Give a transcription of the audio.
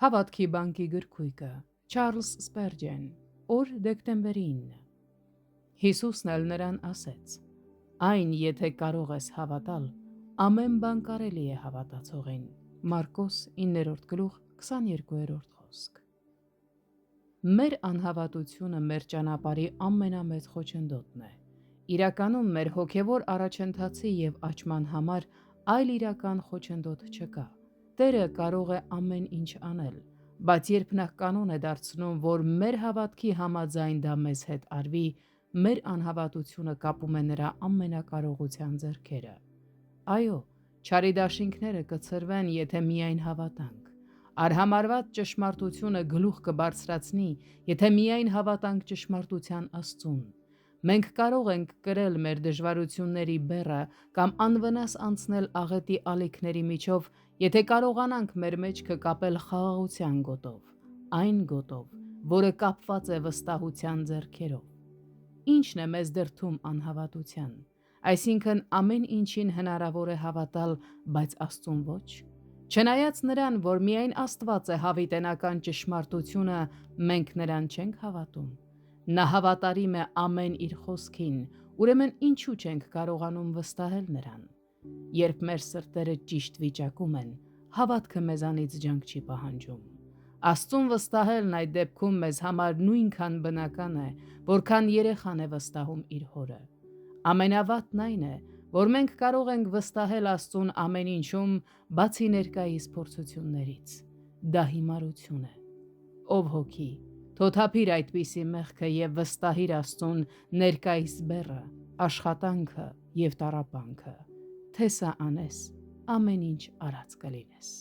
Հավատքի բանկի գրքույկը Չարլզ Սպերջեն, օր դեկտեմբերի 9։ Հիսուսն էլ նրան ասեց. այն եթե կարող ես հավատալ, ամեն բան կարելի է հավատացողին։ Մարկոս 9:22 խոսք։ Մեր անհավատությունը մեր ճանապարհի ամենամեծ խոչընդոտն է։ Իրականում մեր հոգևոր առաջընթացի և աճման համար այլ իրական խոչընդոտ չկա։ Տերը կարող է ամեն ինչ անել, բայց երբ նա կանոն է դարձնում, որ մեր հավատքի համաձայն դա մեզ հետ արվի, մեր անհավատությունը կապում է նրա ամենակարողության ձեռքերը։ Այո, չարի դաշինքները կցրվեն, եթե միայն հավատանք։ Արհամարհված ճշմարտությունը գլուխ կբարձրացնի, եթե միայն հավատանք ճշմարտության Աստծուն։ Մենք կարող ենք կրել մեր դժվարությունների բեռը կամ անվնաս անցնել աղետի ալիքների միջով, եթե կարողանանք մեր մեջքը կապել խաղաղության գոտով, այն գոտով, որը կապված է վստահության ձեռքերով։ Ինչն է մեզ դրդում անհավատության։ Այսինքն ամեն ինչին հնարավոր է հավատալ, բայց Աստծուն ոչ։ Չնայած նրան, որ միայն Աստված է հավիտենական ճշմարտությունը, մենք նրան չենք հավատում։ Նա հավատարիմ է ամեն իր խոսքին, ուրեմն ինչու չենք կարողանում վստահել նրան։ Երբ մեր սրտերը ճիշտ վիճակում են, հավատքը մեզանից ջանք չի պահանջում։ Աստծուն վստահելն այդ դեպքում մեզ համար նույնքան բնական է, որքան երեխան է վստահում իր հորը։ Ամենավատն այն է, որ մենք կարող ենք վստահել Աստծուն ամեն ինչում, բացի ներկայիս փորձություններից։ Դա հիմարություն է։ Ով հոգի, թոթափիր այդպիսի մեղքը և վստահիր Աստծուն ներկայիս բեռը, աշխատանքը և տառապանքը, թե սա անես, ամեն ինչ արած կլինես։